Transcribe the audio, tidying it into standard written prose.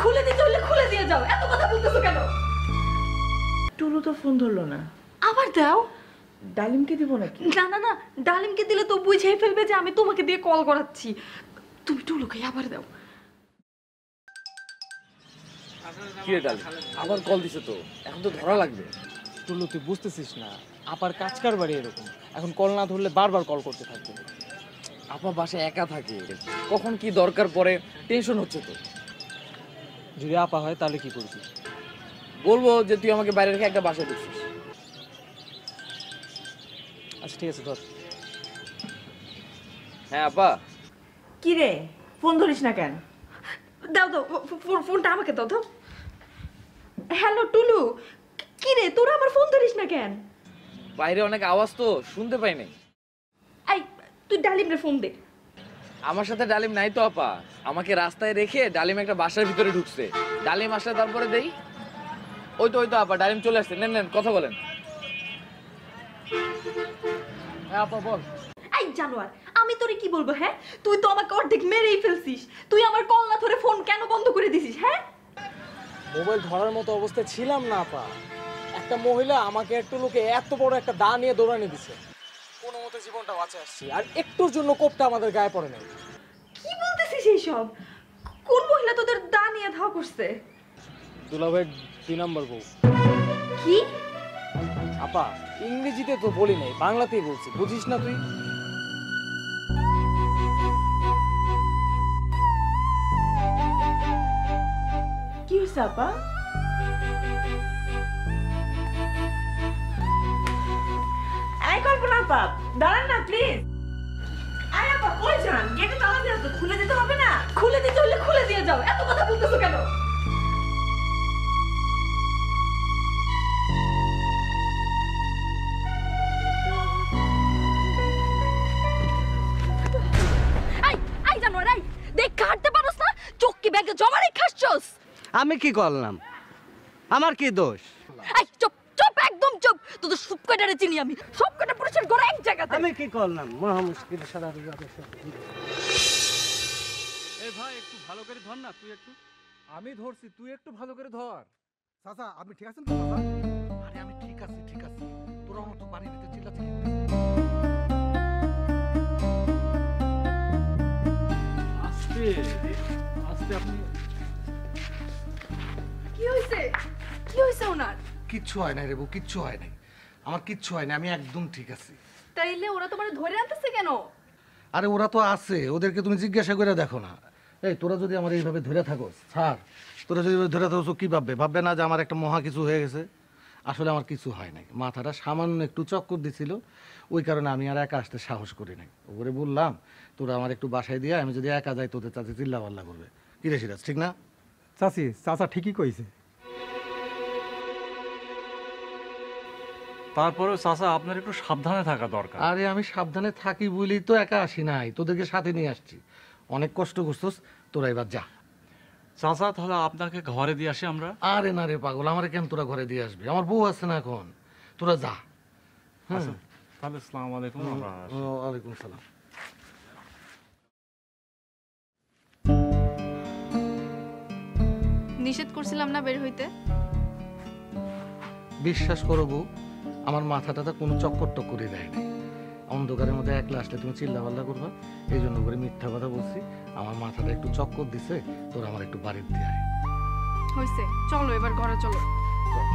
খুলে দিতে হলে খুলে দিয়ে যাও, এত কথা বলতেছো কেন? টুলু তো ফোন ধরলো না। আবার দাও। ডালিমকে দিব নাকি? না না না, ডালিমকে দিলে তো বুঝেই ফেলবে যে আমি তোমাকে দিয়ে কল করাচ্ছি। তুমি টুলুকে আবার দাও। কি রে ডালিম, আবার কল দিছে তো, এখন তো ধরা লাগবে। টুলু তুই বুঝতেছিস না, আপার কাজকার বাড়ি এরকম, এখন কল না ধরলে বারবার কল করতে থাকবে। আপা বাসায় একা থাকে, কখন কি দরকার পড়ে টেনশন হচ্ছে তো। যদি আপা হয় তাহলে কি করবি? বলবো যে তুই আমাকে বাইরে রেখে একটা বাসায় ঢুকছিস। আচ্ছা ঠিক আছে ধর। হ্যাঁ আপা। কি রে, ফোন ধরিস না কেন? দাও দাও, ফোনটা আমাকে দাও। দাও। হ্যালো টুলু, কি রে তোরা আমার ফোন ধরিস না কেন? বাইরে অনেক আওয়াজ তো শুনতে পাই নাই। এই তুই ডালিমরে ফোন দে। আমার সাথে ডালিম নাই তো আপা, আমাকে রাস্তায় রেখে ডালিম একটা বাসার ভিতরে ঢুকছে। ডালিম আসলে তারপরে দেই। ওই তো আপা, ডালিম চলে আসছে। নেন নেন কথা বলেন। হ্যাঁ আপা বল। এই জানোয়ার, আমি তোরে কি বলবো? হ্যাঁ, তুই তো আমাকে অর্ধেক মেরেই ফেলছিস। তুই আমার কল না ধরে ফোন কেন বন্ধ করে দিছিস? হ্যাঁ, মোবাইল ধরার মতো অবস্থায় ছিলাম না আপা। একটা মহিলা আমাকে একটু লোকে এত বড় একটা দা নিয়ে দৌড়ানি দিছে, কোনো মতে জীবনটা বাঁচে আসছি, আর একটুর জন্য কোপটা আমাদের গায়ে পড়ে নাই। কি বলতেছিস এইসব? কোন মহিলা তোদের দা নিয়ে ধাওয়া করছে? দুলাভাইয়ের 2 নম্বর বউ। কি? আপা ইংরেজিতে তো বলি নাই, বাংলাতেই বলছি, বুঝিস না তুই? কি হয়েছে আপা? এই কল্পনা আপা, দাঁড়ান না প্লিজ। আরে আপা কই যান? গেটে তালা দেওয়া তো, খুলে দিতে হবে না? খুলে দিতে হলে খুলে দিয়ে যাও, এত কথা বলতেছো কেন? এই জানোয়ার, এই দেখ কাটতে পারোস না? চোখ কি ব্যাগে জমা রেখে খাচ্ছস? আমি কি করলাম? আমার কি দোষ? এই চুপ চুপ, একদম চুপ। তোদের সব কটারে চিনি আমি, সব কটা পুরুষের ঘরে এক জায়গাতে। আমি কি করলাম? মহা মুশকিল সারা। এই ভাই একটু ভালো করে ধর না, তুই একটু। আমি ধরছি, তুই একটু ভালো করে ধর। চাচা আপনি ঠিক আছেন তো চাচা? আরে আমি ঠিক আছি ঠিক আছি, তোরা মতো বাড়ির ভিতরে চিল্লাচিল্লি করিস না। আস্তে আস্তে আপনি। কি হইছে? কি হইছে ওনার? কিচ্ছু হয় নাই রে বউ, কিচ্ছু হয় নাই, আমার কিচ্ছু হয় না, আমি একদম ঠিক আছি। তাইলে ওরা তোমার ধরে আনতেছে কেন? আরে ওরা তো আছে, ওদেরকে তুমি জিজ্ঞাসা করে দেখো না। এই তোরা যদি আমার এইভাবে ধরে থাকোস স্যার, তোরা যদি ধরে থাকোস কি ভাববে? ভাববে না যে আমার একটা মহা কিছু হয়ে গেছে? আসলে আমার কিছু হয় নাই, মাথাটা সামান্য একটু চক্কর দিছিল, ওই কারণে আমি আর একা আসতে সাহস করি নাই। ওরে বললাম তোরা আমার একটু বাসায় দিয়ে, আমি যদি একা যাই তোদের চাচি চিল্লা পাল্লা করবে। কি রে সিরাজ, ঠিক না? চাচি, চাচা ঠিকই কইছে। তারপরেও চাচা আপনার একটু সাবধানে থাকা দরকার। আরে আমি সাবধানে থাকি বলেই তো একা আসি নাই, তোদেরকে সাথে নিয়ে আসছি। অনেক কষ্ট করছিস, তোরা এবার যা। চাচা তাহলে আপনাকে ঘরে দিয়ে আসি আমরা। আরে না রে পাগল, আমার কেন তোরা ঘরে দিয়ে আসবি? আমার বউ আছে না এখন, তোরা যা। আচ্ছা, তাহলে আসসালামু আলাইকুম। আমরা আসি। ওয়ালাইকুম সালাম। নিষেধ করছিলাম না বের হইতে? বিশ্বাস করো বউ, আমার মাথাটা কোনো চক্কর টক্করই দেয় না। অন্ধকারের মধ্যে একলা আসলে তুমি চিল্লা পাল্লা করবা, এই জন্য করে মিথ্যা কথা বলছি। আমার মাথাটা একটু চক্কর দিছে, তোর আমার একটু বাড়ির দিয়ে আয়। হইছে, চলো এবার ঘরে চলো। চল।